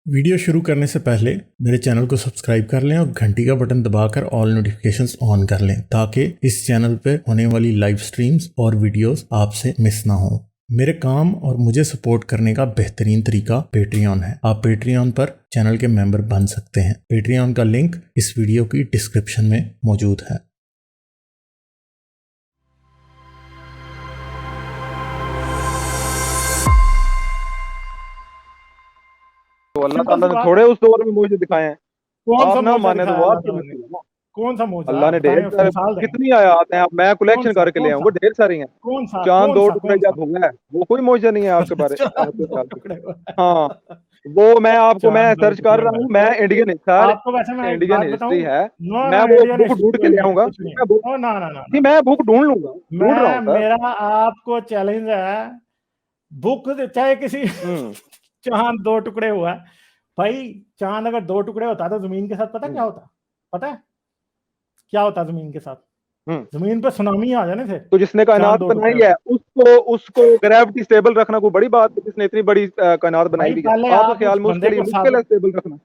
Video शुरू करने से पहले मेरे चैनल को सब्सक्राइब कर लें और घंटी का बटन दबाकर ऑल नोटिफिकेशंस ऑन कर लें ताकि इस चैनल पर होने वाली लाइव स्ट्रीम्स और वीडियोस आपसे मिस ना हो। मेरे काम और मुझे सपोर्ट करने का बेहतरीन तरीका पेट्रियन है। आप पेट्रियन पर चैनल के मेंबर बन सकते हैं। पेट्रियन का लिंक इस वीडियो की डिस्क्रिप्शन में मौजूद है। तो अल्लाह ताला ने थोड़े उस दौर में मौजे दिखाए हैं। कौन सा आप ना मौजा माने तो दिखाया बात अल्लाह ताला ने? कौन सा मौजा? अल्लाह ने ढेर बताएं, सारे मिसाल दें। कितनी आयात हैं, अब मैं कलेक्शन करके ले आऊंगा, ढेर सारी हैं। कौन सा? चांद दो कौन सा? टुकड़े कौन सा? जब हुआ है वो कोई मौजा नहीं है आपके बारे चांद आपके दो ख्याल टुकड़े हुए। से। हाँ, वो मैं आपको मैं चांद दो सर्च कर टुकड़े रहा हुए। हूँ, मैं इंडियन सर आपको वैसे मैं एक इंडियन बात बताऊं, हिस्ट्री है, नो मैं नो वो इंडियन बुक ढूंढ के हिस्ट्री ले नहीं है, आऊंगा। कुछ नहीं है। ओ ना ना ना नहीं, ना, मैं बुक ढूंढ लूंगा, ढूंढ रहा हूँ सर। मेरा आपको चैलेंज है, बुक चाहे किसी चांद दो टुकड़े हुआ है भाई। चांद अगर दो टुकड़े होता तो जमीन के साथ पता क्या होता? पता है क्या होता जमीन के साथ? जमीन पे सुनामी आ जाने थे। तो जिसने कायनात बनाई है उसको ग्रेविटी स्टेबल रखना कोई बड़ी बात है? जिसने इतनी बड़ी कायनात बनाई हुई है, पहले आपके आप ख्याल उस में उसके बंदे लिए को मुश्किल है स्टेबल रखना?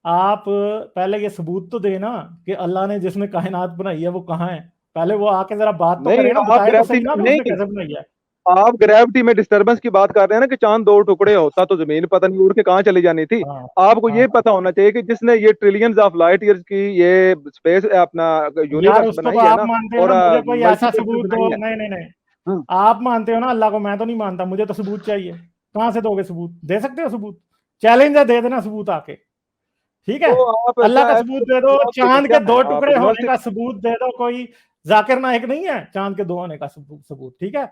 आप पहले ये सबूत तो देना कि अल्लाह ने जिसने कायनात बनाई है वो कहाँ है। पहले वो आके जरा बात तो नहीं, करे ना, आप बताए तो ग्रेविटी सही ना नहीं, उसने कैसे बनाई है। आप ग्रेविटी में डिस्टरबेंस की बात कर रहे हैं ना कि चांद दो टुकड़े होता तो जमीन पता नहीं उड़ के कहाँ चली जानी थी। हाँ, आपको हाँ, ये पता होना चाहिए कि जिसने ये ट्रिलियंस ऑफ लाइट ईयर्स की ये स्पेस अपना यार यूनिवर्स उसको बनाई तो है आप ना, मानते हो और ना, मुझे कोई ऐसा मल्टीवर्स सबूत बनाई दो। है। नहीं नहीं नहीं, हाँ। आप मानते हो ना अल्लाह को, मैं तो नहीं मानता। मुझे तो सबूत चाहिए। कहाँ से दोगे सबूत? दे सकते हो सबूत? चैलेंज है, दे देना सबूत आके। ठीक है, तो आप अल्लाह का ऐसा सबूत दे दो। चांद क्या के है, दो आप टुकड़े होने एग्नोस्टिक? का सबूत दे दो। कोई जाकिर नाइक नहीं है चांद के दो होने का सबूत। ठीक है,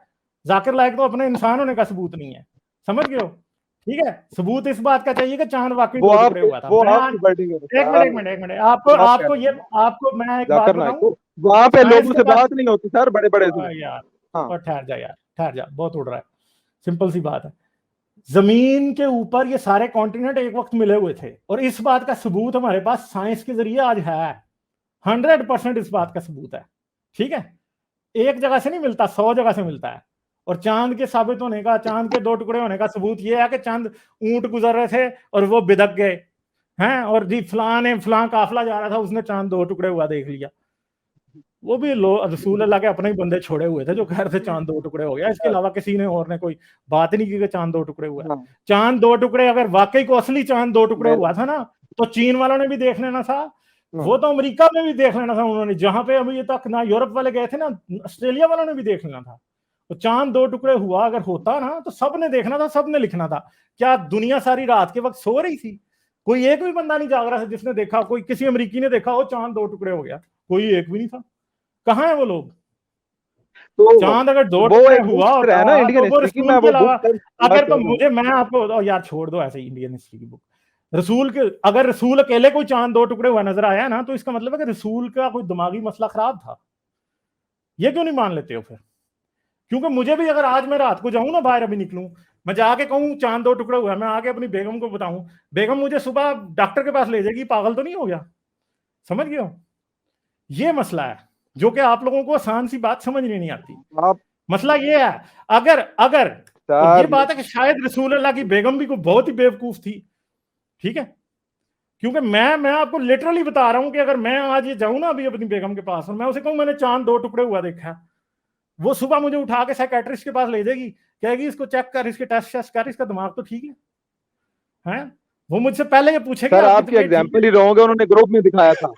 जाकिर नाइक तो अपने इंसान होने का सबूत नहीं है, समझ गए हो? ठीक है, सबूत इस बात का चाहिए कि चांद वाकई दो टुकड़े हुआ था। वो मैं आपकी वर्डिंग है एक मिनट एक मिनट एक मिनट, आपको मैं एक बात जाकर नाइक बताऊं। को वहां पे साइंस लोगों के से पास बात नहीं होती सर, बड़े बड़े से। यार, हाँ। और ठहर जा यार, ठहर जा, बहुत उड़ रहा है। सिंपल सी बात है, जमीन के ऊपर ये सारे कॉन्टिनेंट एक वक्त मिले हुए थे, और इस बात का सबूत हमारे पास साइंस के जरिए आज है। 100% इस बात का सबूत है। ठीक है, एक जगह से नहीं मिलता, 100 जगह से मिलता है। और चांद के साबित होने का, चांद के दो टुकड़े होने का सबूत यह है कि चंद ऊंट गुजर रहे थे और वो बिदक गए हैं, और जी फलां काफिला जा रहा था, उसने चांद दो टुकड़े हुआ देख लिया। वो भी रसूल अल्लाह के अपने ही बंदे छोड़े हुए थे जो कह रहे थे चांद दो टुकड़े हो गया। इसके अलावा किसी ने और ने कोई बात नहीं की कि चांद दो टुकड़े हुआ। चांद दो टुकड़े अगर वाकई को असली चांद दो टुकड़े हुआ था ना, तो चीन वालों ने भी देख लेना था, वो तो अमेरिका में भी देख लेना था उन्होंने, जहां पे अभी तक ना यूरोप वाले गए थे ना, ऑस्ट्रेलिया वालों ने भी देख लेना था। तो चांद दो टुकड़े हुआ अगर होता ना, तो सबने देखना था, सबने लिखना था। क्या दुनिया सारी रात के वक्त सो रही थी? कोई एक भी बंदा नहीं जाग रहा था जिसने देखा, कोई किसी अमेरिकी ने देखा हो चांद दो टुकड़े हो गया? कोई एक भी नहीं था। कहाँ है वो लोग? तो चांद अगर दो वो टुकड़े एक हुआ बुक है ना होता इंडियन तो वो हिस्ट्री की, रसूल मैं के वो अलावा, बुक अगर तो मुझे, मैं आपको यार छोड़ दो ऐसे इंडियन हिस्ट्री की बुक। रसूल के, अगर रसूल अकेले कोई चांद दो टुकड़े हुआ नजर आया ना, तो इसका मतलब है कि रसूल का कोई दिमागी मसला खराब था। ये क्यों नहीं मान लेते हो फिर? क्योंकि मुझे भी, अगर आज मैं रात को जाऊं ना बाहर, अभी निकलूं, मैं जाके कहूं चांद दो टुकड़े हुआ, मैं आके अपनी बेगम को बताऊं, बेगम मुझे सुबह डॉक्टर के पास ले जाएगी, पागल तो नहीं हो गया? समझ गए हो? ये मसला है जो कि आप लोगों को आसान सी बात समझ नहीं आती। आप मसला ये है, अगर अगर और ये बात है कि शायद रसूल अल्लाह की बेगम भी कोई बहुत ही बेवकूफ थी। ठीक है, क्योंकि मैं आपको लिटरली बता रहा हूं कि अगर मैं आज ये जाऊं ना अभी अपनी बेगम के पास, और मैं उसे कहूं मैंने चांद दो टुकड़े हुआ देखा, वो सुबह मुझे उठा के साइकेट्रिस्ट के पास ले जाएगी, कहेगी इसको चेक कर, इसके टेस्ट कर, इसका दिमाग तो ठीक है? वो मुझसे पहले ये पूछेगी सर आपकी एग्जांपल ही रहोगे, उन्होंने ग्रुप में दिखाया था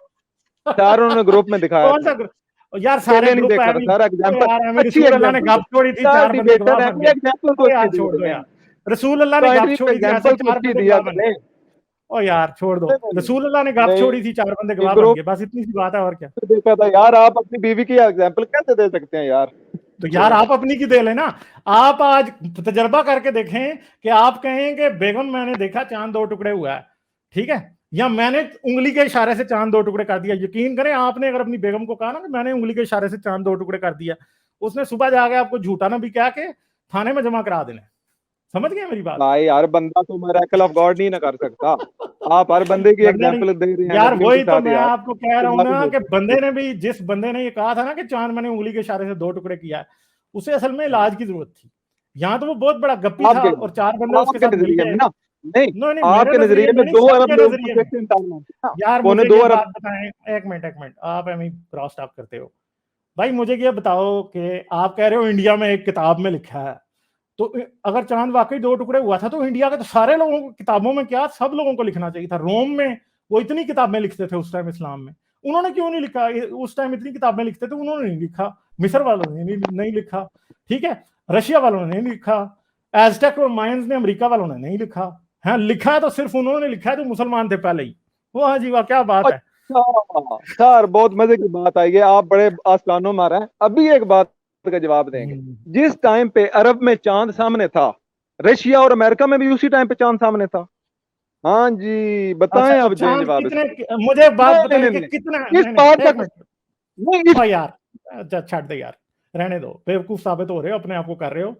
सर, उन्होंने ग्रुप में दिखाया कौन था। सा? यार सारे नहीं ग्रुप देखा था सर, एग्जांपल अच्छी रसूल अल्लाह ने एग्जांपल गप छोड़ी थी, सर, चार बंदे डिबेटर गवाह है, बन गए। एग्जांपल तो यार अच्छी छोड़ दी दो है। यार, रसूल अल्लाह ने गप छोड़ी थी, ऐसे चार बंदे गवाह बन गए। ओ यार छोड़ दो, रसूल अल्लाह ने गप छोड़ी थी, चार बंदे गवाह बन गए, बस इतनी सी बात है, और क्या? देखा था यार, आप अपनी बीवी की एग्जांपल कैसे दे सकते हैं यार? तो यार आप अपनी की दे लेना। आप आज तजर्बा करके देखें कि आप कहें कि बेगम मैंने देखा चांद दो टुकड़े हुआ है, ठीक है, या मैंने उंगली के इशारे से चांद दो टुकड़े कर दिया। यकीन करें, आपने अगर अपनी बेगम को कहा ना कि मैंने उंगली के इशारे से चांद दो टुकड़े कर दिया, उसने सुबह जाके आपको झूठा ना भी क्या के थाने में जमा करा देना। समझ गए मेरी बात? भाई हर बंदा तो मिरेकल ऑफ गॉड नहीं ना कर सकता। आप हर बंदे की एग्जांपल दे रहे हैं यार, नबियों वही के तो साथ मैं यार। आपको कह रहा हूं ना कि बंदे ने भी, जिस बंदे ने ये कहा था ना कि चांद मैंने उंगली के इशारे से दो टुकड़े किया है, उसे असल में इलाज की जरूरत थी। यहाँ तो वो बहुत बड़ा गप्पी था और चार बंदे उसके साथ मिल गए। नहीं, नहीं नहीं, आपके मेरे नजरिए नजरिए में में नहीं, 2 अरब सबके लोग नजरिए तो में। कैसे इंसान हैं? यार पौने मुझे 2 ये अरब। बात बताएं, एक मिनट, आप एम क्रॉस स्टॉप करते हो भाई। मुझे ये बताओ कि आप कह रहे हो इंडिया में एक किताब में लिखा है, तो अगर चांद वाकई 2 टुकड़े हुआ था तो इंडिया के तो सारे लोगों को किताबों में, क्या सब लोगों को लिखना चाहिए था। रोम में वो इतनी किताबें लिखते थे उस टाइम इस्लाम में, उन्होंने क्यों नहीं लिखा? उस टाइम इतनी किताबें लिखते थे, उन्होंने नहीं लिखा। मिस्र वालों ने नहीं लिखा, ठीक है, रशिया वालों ने नहीं लिखा, एज़टेक और मायंस ने, अमेरिका वालों ने नहीं लिखा। हाँ, लिखा है तो सिर्फ उन्होंने लिखा है जो मुसलमान थे पहले ही। वाह जी वाह, क्या बात है। अच्छा सर, बहुत मजे की बात आई है, आप बड़े आस्तानों में रहे हैं। अभी एक बात का जवाब देंगे, जिस टाइम पे अरब में चांद सामने था, रशिया और अमेरिका में भी उसी टाइम पे चांद सामने था। हाँ जी, अच्छा बताएं तो अब जे चांद जवाब कितने, इसका। मुझे बात नहीं बताइए नहीं कि नहीं कितना, नहीं, इस नहीं बात नहीं, का एक मिनट, नहीं इस ओ यार, अच्छा छੱਡ दे यार, रहने दो, बेवकूफ साबित हो रहे हो, अपने आप को कर रहे हो।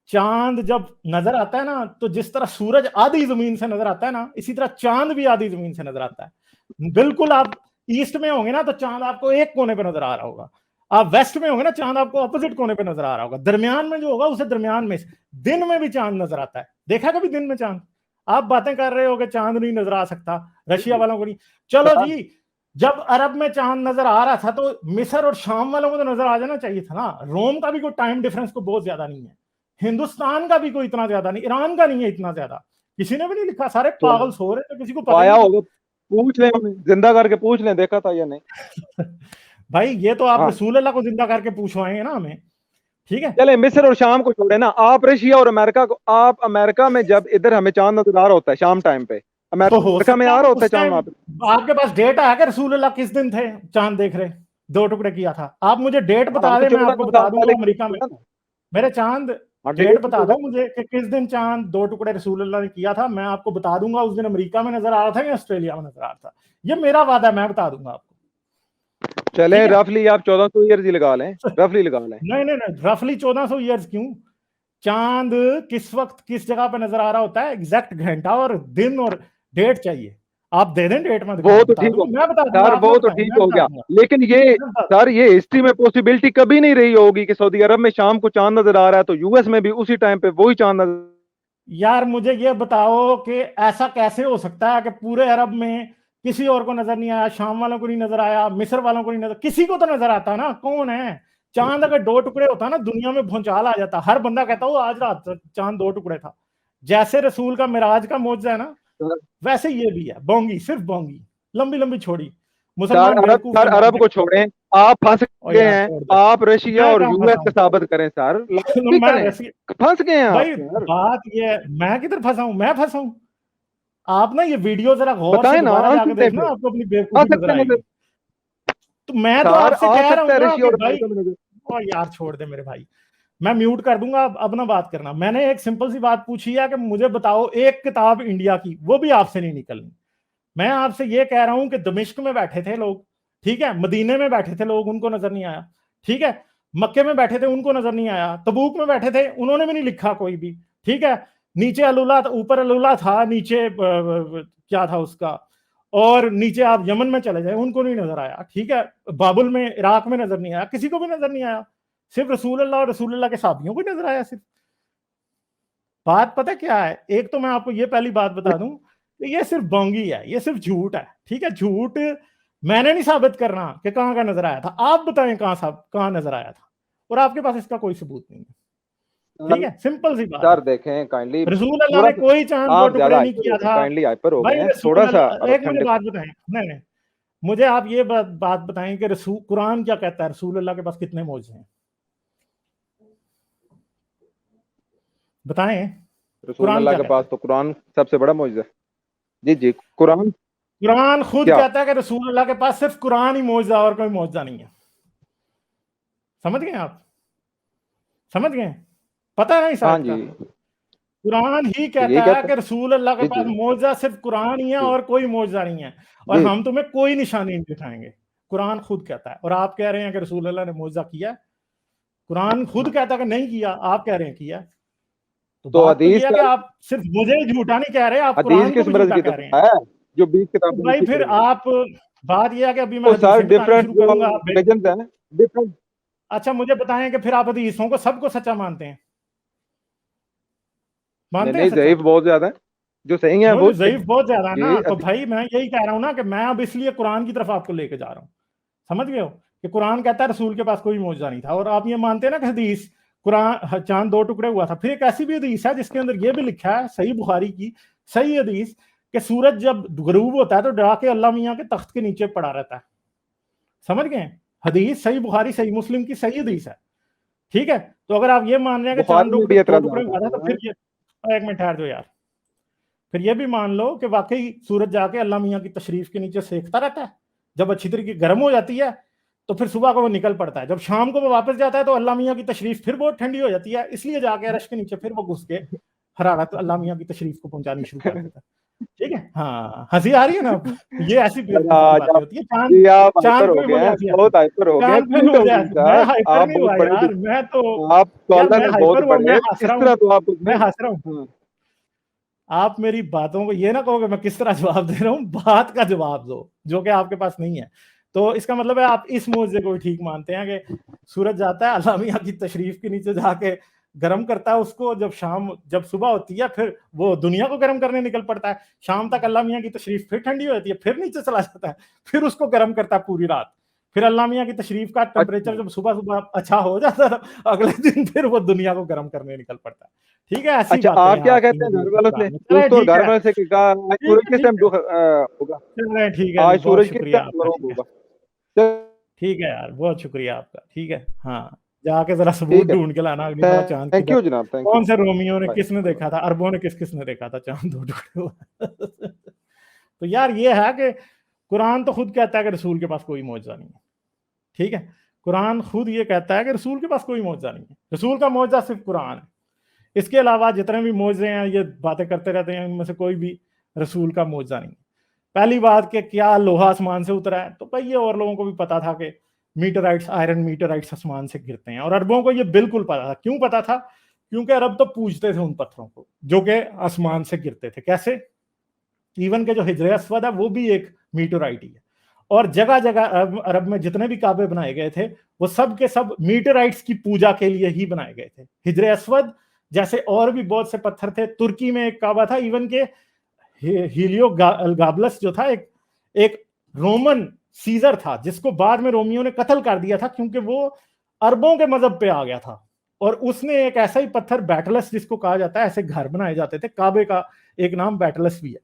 चांद जब नजर आता है ना, तो जिस तरह सूरज आधी जमीन से नजर आता है ना, इसी तरह चांद भी आधी जमीन से नजर आता है। बिल्कुल, आप ईस्ट में होंगे ना तो चांद आपको एक कोने पे नजर आ रहा होगा, आप वेस्ट में होंगे ना चांद आपको अपोजिट कोने पे नजर आ रहा होगा, दरमियान में जो होगा उसे दरमियान में। दिन में भी चांद नजर आता है, देखा कभी दिन में चांद? आप बातें कर रहे हो कि चांद नहीं नजर आ सकता, रशिया वालों को नहीं। चलो सर, जी, जब अरब में चांद नजर आ रहा था तो मिस्र और शाम वालों को तो नजर आ जाना चाहिए था ना। रोम का भी कोई टाइम डिफरेंस को बहुत ज्यादा नहीं है, हिंदुस्तान का भी कोई इतना ज्यादा नहीं, ईरान का नहीं है इतना ज्यादा। किसी ने भी नहीं लिखा, सारे तो पागल सो रहे थे, किसी को पता ही आया नहीं। होगा, पूछ लें उन्हें, जिंदा करके पूछ लें, देखा था या नहीं। भाई ये तो आप हाँ, रसूल अल्लाह को जिंदा करके पूछवाएंगे ना हमें, ठीक है। चले मिस्र और शाम को छोड़े ना, आप रशिया और अमेरिका को, आप अमेरिका में जब इधर हमें चांद नजर आ रहा होता है शाम टाइम पे, तो हो अमेरिका में सकता आ है रहा होता है उस चांद टाइम वहां पे। आपके पास डेट है कि रसूल अल्लाह किस दिन थे चांद देख रहे, 2 टुकड़े किया था? आप मुझे डेट हाँ, हम बता तो दें, मैं आपको 1400 बता साल दूंगा पहले की अमेरिका बात में। कर रहे हैं ना। मेरे चांद, हाँ, डेट डेट बता तो दो है। मुझे कि किस दिन चांद 2 टुकड़े रसूल अल्लाह ने किया था, मैं आपको बता दूंगा उस दिन अमेरिका में नजर आ रहा था या ऑस्ट्रेलिया में नजर आ रहा था। ये मेरा वादा है, मैं बता दूंगा आपको, चले ठीक है। रफली आप 1400 ईयर्स ही लगा लें, रफली लगा लें। नहीं नहीं नहीं, रफली 1400 ईयर्स क्यों? चांद किस वक्त किस जगह पे नजर आ रहा होता है, एग्जैक्ट घंटा और दिन और डेट चाहिए। आप दे दें डेट, मैं वो दिखाऊं, तो बता ठीक हो दूंगा, मैं बता दूंगा, सर, आप ना वो तो बताएं, ठीक मैं हो बता गया, दूंगा, लेकिन ये मैं बता सर, ये हिस्ट्री में पॉसिबिलिटी कभी नहीं रही होगी कि सऊदी अरब में शाम को चांद नजर आ रहा है तो यूएस में भी उसी टाइम पे वही चांद नजर। यार मुझे ये बताओ कि ऐसा कैसे हो सकता है कि पूरे अरब में किसी और को नजर नहीं आया, शाम वालों को नहीं नजर आया, मिस्र वालों को नहीं नजर, किसी को तो नजर आता ना, कौन है? चांद अगर 2 टुकड़े होता ना, दुनिया में भूचाल आ जाता, हर बंदा कहता वो आज रात चांद 2 टुकड़े था। जैसे रसूल का मिराज का मौजज़ा है ना, वैसे ये भी है, बोंगी, सिर्फ बोंगी, लंबी लंबी छोड़ी, मुसलमान बेवकूफ सर थे अरब मानते को नहीं। छोड़ें, आप फंस और गए यार हैं, छोड़ दे, आप रशिया मैं और कहाँ यूएस फंसा का हूँ? साबित करें सर, लाइव भी मैं करें। वैसे, फंस गए हैं आप भाई सर। बात ये है, मैं किधर फंसा हूँ? मैं फंसा हूँ? आप ना ये वीडियो जरा गौर से बताएं ना, दोबारा आ जाके सकते हैं देखना, फिर, आपको अपनी आ बेवकूफी नजर सकते हैं आएगी। नजर। तो मैं तो सर आपसे आ कह रहा सकता हूं है ना रशिया कि और भाई, अमेरिका में नजर। ओ यार छोड़ दे मेरे भाई, मैं म्यूट कर दूंगा, अब ना बात करना। मैंने एक सिंपल सी बात पूछी है कि मुझे बताओ एक किताब इंडिया की, वो भी आपसे नहीं निकलनी। मैं आपसे ये कह रहा हूं कि दमिश्क में बैठे थे लोग, ठीक है, मदीने में बैठे थे लोग, उनको नजर नहीं आया, ठीक है, मक्के में बैठे थे उनको नजर नहीं आया, तबूक में बैठे थे उन्होंने भी नहीं लिखा कोई भी, ठीक है। नीचे अलुला, ऊपर अलुला था, नीचे क्या था उसका, और नीचे आप यमन में चले जाए उनको नहीं नजर आया, ठीक है। बाबुल में, इराक में नजर नहीं आया, किसी को भी नजर नहीं आया, सिर्फ रसूल अल्लाह और रसूल अल्लाह के साथियों को नजर आया सिर्फ। बात पता क्या है, एक तो मैं आपको ये पहली बात बता दूं कि ये सिर्फ बोंगी है, ये सिर्फ झूठ है, ठीक है, झूठ। मैंने नहीं साबित करना कि कहां का नजर आया था, आप बताएं कहां नजर आया था, और आपके पास इसका कोई सबूत नहीं है, ठीक सर, है, सिंपल सी बात है। सर देखें काइंडली, रसूल अल्लाह थोड़ा ने सा कोई चांद दो आप टुकड़े ज्यादा नहीं हाइपर हो किया गए, था। काइंडली हाइपर हो गए भाई हैं, थोड़ा रसूल सा अल्लाह, अब एक मुझे ठंडे। बात बताएं, नहीं नहीं, मुझे आप ये बात बताएं कि रसूल कुरान क्या कहता है, रसूल अल्लाह के पास कितने मौजूद हैं, बताएं। रसूल कुरान अल्लाह क्या के कहता पास है? तो कुरान सबसे बड़ा मौजूद है। जी जी, कुरान। कुरान खुद क्या? कहता है कि रसूल अल्लाह के पास सिर्फ कुरान ही मौजूद और कोई मौजूद नहीं है। समझ गए आप? समझ गए? पता है ना इस हाँ आयत का? जी, कुरान ही तो यही कहता है कहता कि रसूल अल्लाह के है। जी पास जी मौजूद सिर्फ कुरान ही है जी और कोई मौजूद नहीं है, और जी। हम तुम्हें कोई निशानी नहीं दिखाएंगे। कुरान खुद कहता है, और आप कह रहे हैं कि रसूल अल्लाह ने मौजूद किया है। कुरान खुद कहता है कि नहीं किया, आप कह रहे हैं किया। तो तो बात तो हदीस यह है कि का, आप सिर्फ मुझे ही झूठा नहीं कह रहे, आप हदीस कुरान को किस भी मर्ज झूठा की कह रहे हैं। तरफ है, जो 20 तो किताबें भाई लिखी फिर पड़ी हैं। आप, बात यह है कि अभी मैं तो सर हदीसें बतानी डिफरेंट शुरू जो करूंगा, आप रिलीजन है, डिफरेंट। अच्छा मुझे बताएं कि फिर आप हदीसों को सबको सच्चा मानते हैं? नहीं मानते हैं नहीं, सच्चा? ज़ईफ बहुत ज्यादा है। जो सही है वो ज़ईफ बहुत ज्यादा है ना। तो ये भाई मैं यही कह रहा हूँ ना कि मैं अब इसलिए कुरान की तरफ आपको लेके जा रहा हूँ, समझ गए हो, कि कुरान कहता है रसूल के पास कोई मौजज़ा नहीं था। और आप ये मानते हैं ना कि हदीस कुरान चांद 2 टुकड़े हुआ था। फिर एक ऐसी भी हदीस है जिसके अंदर ये भी लिखा है, सही बुखारी की सही हदीस, कि सूरज जब गरूब होता है तो डरा के अल्लाह मियाँ के तख्त के नीचे पड़ा रहता है। समझ गए? हदीस सही बुखारी सही मुस्लिम की सही हदीस है, ठीक है। तो अगर आप ये मान रहे हैं कि चांद बुखारी में भी 2 एतराज टुकड़े हुआ था, तो फिर ये एक मिनट ठहर जाओ यार, फिर ये भी मान लो कि वाकई सूरज जाके अल्लाह मियाँ की तशरीफ के नीचे सेकता रहता है। जब अच्छी तरीके गर्म हो जाती है तो फिर सुबह को वो निकल पड़ता है। जब शाम को वो वापस जाता है तो अल्लाह मियाँ की तशरीफ फिर बहुत ठंडी हो जाती है, इसलिए जाके अरश के नीचे फिर वो घुस के हरारत अल्लाह मियाँ की तशरीफ को पहुंचानी शुरू कर देता है। ठीक है, हाँ, हंसी आ रही है ना? ये ऐसी बेवकूफी बातें होती है। जी आप चांद हाइपर हो पे गए मुझे हैं, हंसी आती बहुत है, हाइपर हो गए हैं। चांद पे क्यों मुझे होगी मैं सर? हाइपर आप नहीं बहुत हुआ बड़े यार, मैं तो आप यार स्कॉलर मैं हैं, बहुत हाइपर हुआ, बड़े मैं हैं। हंस किस रहा तरह हूँ, तो आप मैं हंस रहा हूँ। हाँ, आप मेरी बातों को ये ना कहो कि मैं किस तरह जवाब दे रहा हूँ, बात का जवाब दो जो कि आपके पास नहीं है। तो इसका मतलब है आप इस मौजे को भी ठीक मानते हैं कि सूरज जाता है अल्लाह मियां की तशरीफ के नीचे जाके गर्म करता है उसको, जब सुबह होती है फिर वो दुनिया को गर्म करने निकल पड़ता है। शाम तक अल्लाह मियां की तशरीफ फिर ठंडी हो जाती है, फिर नीचे चला जाता है, फिर उसको गर्म करता है पूरी रात। फिर अल्लाह मियां की तशरीफ का टेम्परेचर अच्छा जब सुबह सुबह अच्छा हो जाता है, अगले दिन फिर वो दुनिया को गर्म करने निकल पड़ता है। ठीक है, ऐसी अच्छा, बातें आप हैं क्या आपकी कहते हैं घर हदीस वालों से? कुरान में। चले दोस्तों और ठीक घर है, वालों से कि आज ठीक सूरज है, किस ठीक टाइम है, होगा? चल रहे ठीक है जी, आज बहुत सूरज किस शुक्रिया टाइम आपका, गरूब ठीक है, होगा? चल, ठीक है यार, बहुत शुक्रिया आपका, ठीक है। हाँ, जाके जरा सबूत ठीक है, ढूंढ के लाना अगली दफा चांद की थैंक यू तरफ। जनाब, थैंक यू। कौन से रोमियो ने बाय किसने बाय। देखा था, अरबों ने किसने देखा था चांद 2 टुकड़े हुआ। तो यार ये है कि कुरान तो खुद कहता है कि रसूल के पास कोई मौजज़ा नहीं है, ठीक है। कुरान खुद ये कहता है कि रसूल के पास कोई मौजज़ा नहीं है, रसूल का मौजज़ा सिर्फ कुरान है। इसके अलावा जितने भी मौजज़े हैं ये बातें करते रहते हैं, इनमें से कोई भी रसूल का मौजज़ा नहीं है। पहली बात कि क्या लोहा आसमान से उतरा है, तो भाई ये और लोगों को भी पता था कि मीटराइट्स, आयरन मीटराइट्स आसमान से गिरते हैं, और अरबों को ये बिल्कुल पता था। क्यों पता था? क्योंकि अरब तो पूजते थे उन पत्थरों को जो कि आसमान से गिरते थे। कैसे? इवन के जो हिजर अस्वद है वो भी एक मीटराइट ही है। और जगह जगह अरब में जितने भी काबे बनाए गए थे वो सब के सब मीटराइट्स की पूजा के लिए ही बनाए गए थे। हिजर अस्वद जैसे और भी बहुत से पत्थर थे। तुर्की में एक काबा था, इवन के हीलियो गाबलस जो था एक रोमन सीजर था जिसको बाद में रोमियो ने कत्ल कर दिया था क्योंकि वो अरबों के मजहब पे आ गया था। और उसने एक ऐसा ही पत्थर बैटलस जिसको कहा जाता है, ऐसे घर बनाए जाते थे, काबे का एक नाम बैटलस भी है,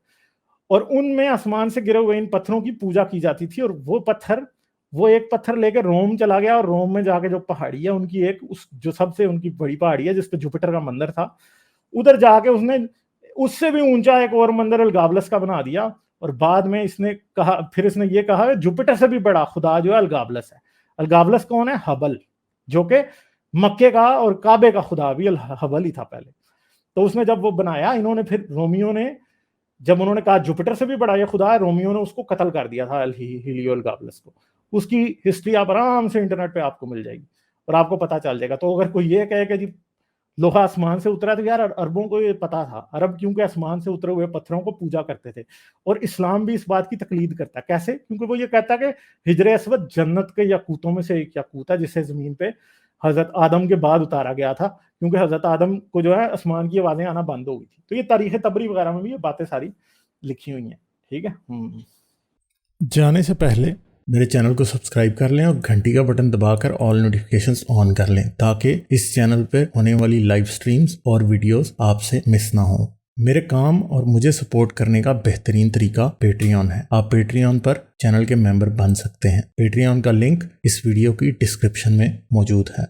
और उनमें आसमान से गिरे हुए इन पत्थरों की पूजा की जाती थी। और वो एक पत्थर लेकर रोम चला गया, और रोम में जाके जो पहाड़ी है उनकी एक जो सबसे उनकी बड़ी पहाड़ी है जिसपे जुपिटर का मंदिर था, उधर जाके उसने उससे भी ऊंचा एक और मंदिर अलगाबलस का बना दिया। और बाद में इसने ये कहा जुपिटर से भी बड़ा खुदा जो है अलगाबलस है। अलगाबलस कौन है? हबल, जो कि मक्के का और काबे का खुदा भी हबल ही था पहले। तो उसने जब वो बनाया, इन्होंने फिर रोमियो ने जब उन्होंने कहा जुपिटर से भी बड़ा ये खुदा है, रोमियो ने उसको कत्ल कर दिया था, हीलियो अलगाबलस को। उसकी हिस्ट्री आप आराम से इंटरनेट पे आपको मिल जाएगी और आपको पता चल जाएगा। तो अगर कोई ये कहे कि जी लोहा आसमान से उतरा, तो यार अरबों को ये पता था। अरब क्योंकि आसमान से उतरे हुए पत्थरों को पूजा करते थे, और इस्लाम भी इस बात की तकलीद करता है। कैसे? क्योंकि वो ये कहता है कि हिजर अस्वद जन्नत के याकूतों में से एक याकूत है जिसे जमीन पे हजरत आदम के बाद उतारा गया था, क्योंकि हजरत आदम को जो है आसमान की आवाजें आना बंद हो गई थी। तो ये तारीख तबरी वगैरह में भी ये बातें सारी लिखी हुई हैं, ठीक है। जाने से पहले मेरे चैनल को सब्सक्राइब कर लें और घंटी का बटन दबाकर ऑल नोटिफिकेशंस ऑन कर लें, ताकि इस चैनल पे होने वाली लाइव स्ट्रीम्स और वीडियोस आपसे मिस ना हो। मेरे काम और मुझे सपोर्ट करने का बेहतरीन तरीका पेट्रियन है। आप पेट्रियन पर चैनल के मेंबर बन सकते हैं। पेट्रियन का लिंक इस वीडियो की डिस्क्रिप्शन में मौजूद है।